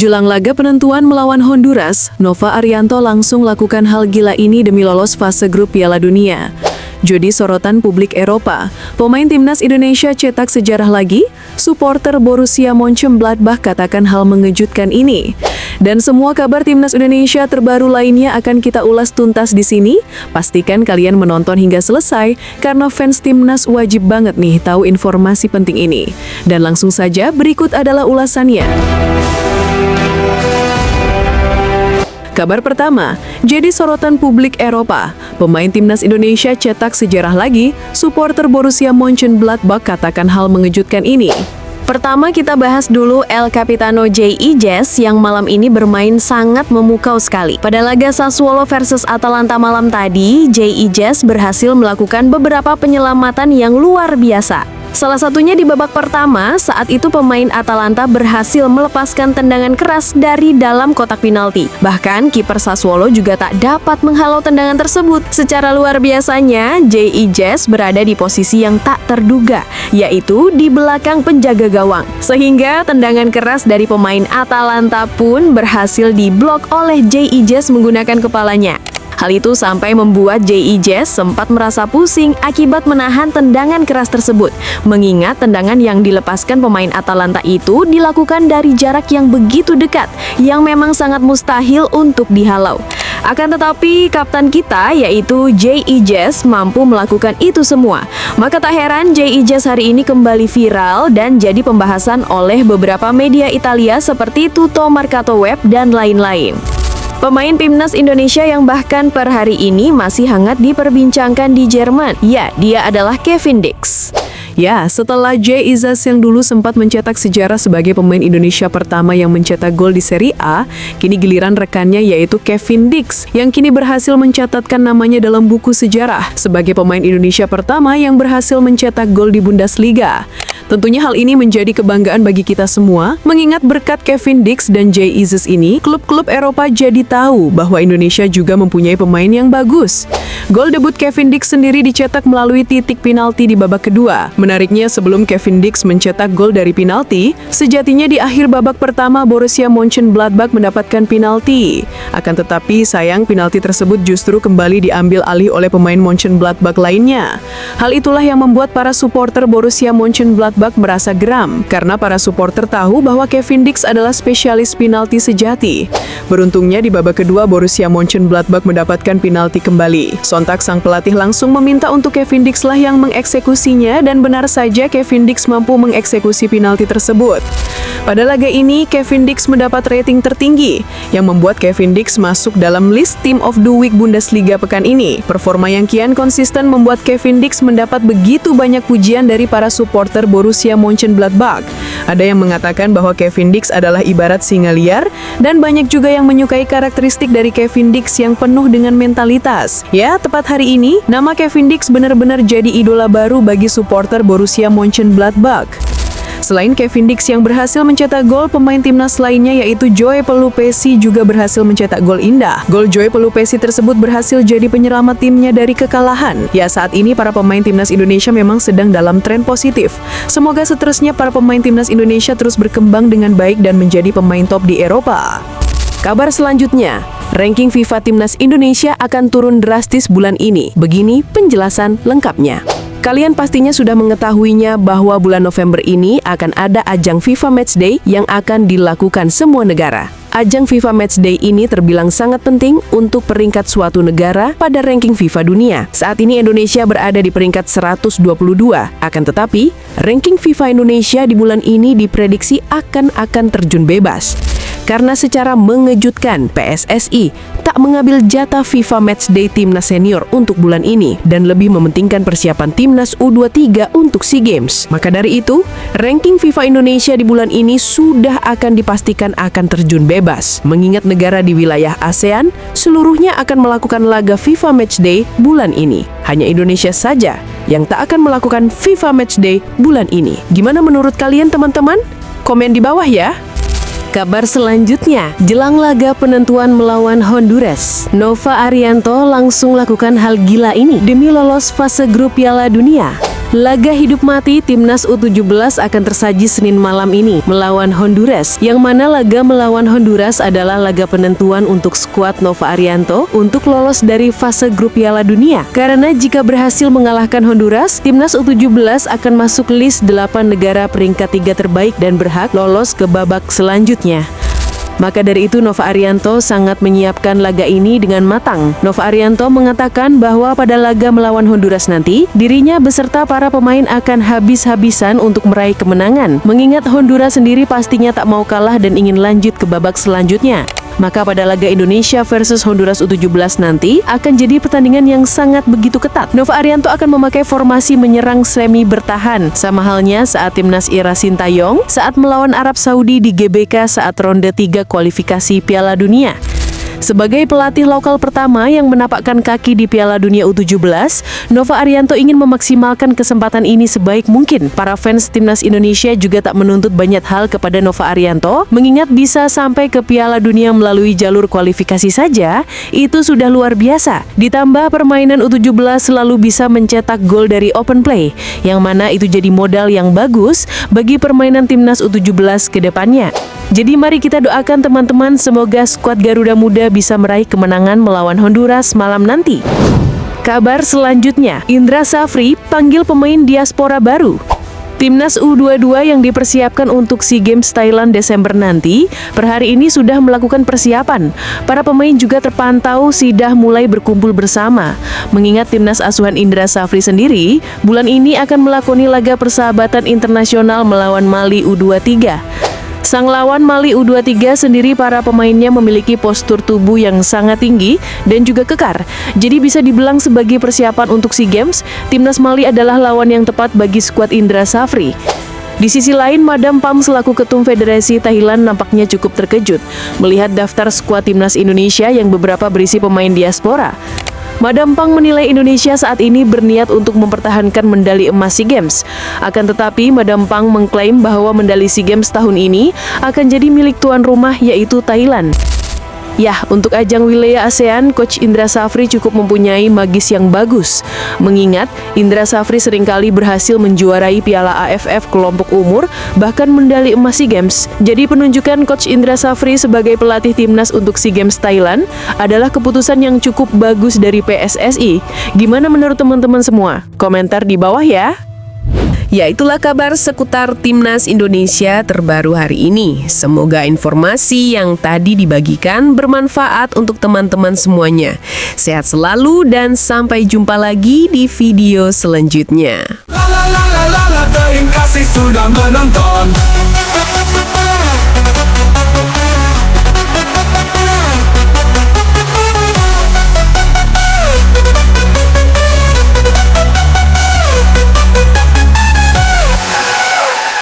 Jelang laga penentuan melawan Honduras, Nova Arianto langsung lakukan hal gila ini demi lolos fase grup Piala Dunia. Jadi sorotan publik Eropa, pemain timnas Indonesia cetak sejarah lagi, supporter Borussia Mönchengladbach katakan hal mengejutkan ini. Dan semua kabar timnas Indonesia terbaru lainnya akan kita ulas tuntas di sini. Pastikan kalian menonton hingga selesai, karena fans timnas wajib banget nih tahu informasi penting ini. Dan langsung saja, berikut adalah ulasannya. Kabar pertama, jadi sorotan publik Eropa. Pemain timnas Indonesia cetak sejarah lagi, supporter Borussia Mönchengladbach katakan hal mengejutkan ini. Pertama kita bahas dulu El Capitano J.I. Jess yang malam ini bermain sangat memukau sekali. Pada laga Sassuolo versus Atalanta malam tadi, J.I. Jess berhasil melakukan beberapa penyelamatan yang luar biasa. Salah satunya di babak pertama, saat itu pemain Atalanta berhasil melepaskan tendangan keras dari dalam kotak penalti. Bahkan kiper Sassuolo juga tak dapat menghalau tendangan tersebut. Secara luar biasanya, J.I. Jess berada di posisi yang tak terduga, yaitu di belakang penjaga gawang. Sehingga tendangan keras dari pemain Atalanta pun berhasil diblok oleh J.I. Jess menggunakan kepalanya. Hal itu sampai membuat J.I. Jess sempat merasa pusing akibat menahan tendangan keras tersebut, mengingat tendangan yang dilepaskan pemain Atalanta itu dilakukan dari jarak yang begitu dekat, yang memang sangat mustahil untuk dihalau. Akan tetapi, kapten kita yaitu J.I. Jess mampu melakukan itu semua. Maka tak heran J.I. Jess hari ini kembali viral dan jadi pembahasan oleh beberapa media Italia seperti Tutto Mercato Web dan lain-lain. Pemain timnas Indonesia yang bahkan per hari ini masih hangat diperbincangkan di Jerman. Ya, dia adalah Kevin Dix. Ya, setelah J. Izas yang dulu sempat mencetak sejarah sebagai pemain Indonesia pertama yang mencetak gol di Serie A, kini giliran rekannya yaitu Kevin Dix, yang kini berhasil mencatatkan namanya dalam buku sejarah sebagai pemain Indonesia pertama yang berhasil mencetak gol di Bundesliga. Tentunya hal ini menjadi kebanggaan bagi kita semua, mengingat berkat Kevin Dix dan J. Izas ini, klub-klub Eropa jadi tahu bahwa Indonesia juga mempunyai pemain yang bagus. Gol debut Kevin Dix sendiri dicetak melalui titik penalti di babak kedua. Menariknya, sebelum Kevin Dix mencetak gol dari penalti, sejatinya di akhir babak pertama Borussia Mönchengladbach mendapatkan penalti. Akan tetapi, sayang penalti tersebut justru kembali diambil alih oleh pemain Mönchengladbach lainnya. Hal itulah yang membuat para supporter Borussia Mönchengladbach merasa geram, karena para supporter tahu bahwa Kevin Dix adalah spesialis penalti sejati. Beruntungnya di babak kedua Borussia Mönchengladbach mendapatkan penalti kembali. Sontak sang pelatih langsung meminta untuk Kevin Dix lah yang mengeksekusinya, dan benar saja Kevin Dix mampu mengeksekusi penalti tersebut. Pada laga ini, Kevin Dix mendapat rating tertinggi, yang membuat Kevin Dix masuk dalam list Team of the Week Bundesliga pekan ini. Performa yang kian konsisten membuat Kevin Dix mendapat begitu banyak pujian dari para supporter Borussia Mönchengladbach. Ada yang mengatakan bahwa Kevin Dix adalah ibarat singa liar, dan banyak juga yang menyukai karakteristik dari Kevin Dix yang penuh dengan mentalitas. Ya, tepat hari ini, nama Kevin Dix benar-benar jadi idola baru bagi supporter Borussia Mönchengladbach. Selain Kevin Dix yang berhasil mencetak gol, pemain timnas lainnya yaitu Joe Pelupesi juga berhasil mencetak gol indah. Gol Joe Pelupesi tersebut berhasil jadi penyelamat timnya dari kekalahan. Ya, saat ini para pemain timnas Indonesia memang sedang dalam tren positif. Semoga seterusnya para pemain timnas Indonesia terus berkembang dengan baik dan menjadi pemain top di Eropa. Kabar selanjutnya, ranking FIFA Timnas Indonesia akan turun drastis bulan ini. Begini penjelasan lengkapnya. Kalian pastinya sudah mengetahuinya bahwa bulan November ini akan ada ajang FIFA Matchday yang akan dilakukan semua negara. Ajang FIFA Matchday ini terbilang sangat penting untuk peringkat suatu negara pada ranking FIFA dunia. Saat ini Indonesia berada di peringkat 122. Akan tetapi, ranking FIFA Indonesia di bulan ini diprediksi akan terjun bebas. Karena secara mengejutkan, PSSI tak mengambil jatah FIFA Matchday Timnas Senior untuk bulan ini dan lebih mementingkan persiapan Timnas U23 untuk SEA Games. Maka dari itu, ranking FIFA Indonesia di bulan ini sudah akan dipastikan akan terjun bebas. Mengingat negara di wilayah ASEAN, seluruhnya akan melakukan laga FIFA Matchday bulan ini. Hanya Indonesia saja yang tak akan melakukan FIFA Matchday bulan ini. Gimana menurut kalian teman-teman? Komen di bawah ya! Kabar selanjutnya, jelang laga penentuan melawan Honduras, Nova Arianto langsung lakukan hal gila ini demi lolos fase grup Piala Dunia. Laga hidup mati Timnas U17 akan tersaji Senin malam ini melawan Honduras, yang mana laga melawan Honduras adalah laga penentuan untuk skuad Nova Arianto untuk lolos dari fase grup Piala Dunia. Karena jika berhasil mengalahkan Honduras, Timnas U17 akan masuk list 8 negara peringkat 3 terbaik dan berhak lolos ke babak selanjutnya. Maka dari itu Nova Arianto sangat menyiapkan laga ini dengan matang. Nova Arianto mengatakan bahwa pada laga melawan Honduras nanti, dirinya beserta para pemain akan habis-habisan untuk meraih kemenangan. Mengingat Honduras sendiri pastinya tak mau kalah dan ingin lanjut ke babak selanjutnya. Maka pada laga Indonesia versus Honduras U17 nanti akan jadi pertandingan yang sangat begitu ketat. Nova Arianto akan memakai formasi menyerang semi bertahan, sama halnya saat Timnas Ira Sintayong saat melawan Arab Saudi di GBK saat ronde 3 kualifikasi Piala Dunia. Sebagai pelatih lokal pertama yang menapakkan kaki di Piala Dunia U17, Nova Arianto ingin memaksimalkan kesempatan ini sebaik mungkin. Para fans Timnas Indonesia juga tak menuntut banyak hal kepada Nova Arianto, mengingat bisa sampai ke Piala Dunia melalui jalur kualifikasi saja, itu sudah luar biasa. Ditambah permainan U17 selalu bisa mencetak gol dari open play, yang mana itu jadi modal yang bagus bagi permainan Timnas U17 ke depannya. Jadi mari kita doakan teman-teman, semoga skuad Garuda Muda bisa meraih kemenangan melawan Honduras malam nanti. Kabar selanjutnya, Indra Safri panggil pemain diaspora baru. Timnas U22 yang dipersiapkan untuk SEA Games Thailand Desember nanti, per hari ini sudah melakukan persiapan. Para pemain juga terpantau sudah mulai berkumpul bersama. Mengingat Timnas asuhan Indra Safri sendiri, bulan ini akan melakoni laga persahabatan internasional melawan Mali U23. Sang lawan Mali U23 sendiri, para pemainnya memiliki postur tubuh yang sangat tinggi dan juga kekar. Jadi bisa dibilang sebagai persiapan untuk SEA Games, Timnas Mali adalah lawan yang tepat bagi skuad Indra Safri. Di sisi lain, Madam Pam selaku Ketum Federasi Thailand nampaknya cukup terkejut melihat daftar skuad Timnas Indonesia yang beberapa berisi pemain diaspora. Madam Pang menilai Indonesia saat ini berniat untuk mempertahankan medali emas SEA Games. Akan tetapi, Madam Pang mengklaim bahwa medali SEA Games tahun ini akan jadi milik tuan rumah, yaitu Thailand. Yah, untuk ajang wilayah ASEAN, Coach Indra Safri cukup mempunyai magis yang bagus. Mengingat, Indra Safri seringkali berhasil menjuarai Piala AFF kelompok umur, bahkan medali emas SEA Games. Jadi penunjukan Coach Indra Safri sebagai pelatih timnas untuk SEA Games Thailand adalah keputusan yang cukup bagus dari PSSI. Gimana menurut teman-teman semua? Komentar di bawah ya! Ya, itulah kabar seputar Timnas Indonesia terbaru hari ini. Semoga informasi yang tadi dibagikan bermanfaat untuk teman-teman semuanya. Sehat selalu dan sampai jumpa lagi di video selanjutnya. Terima kasih sudah menonton.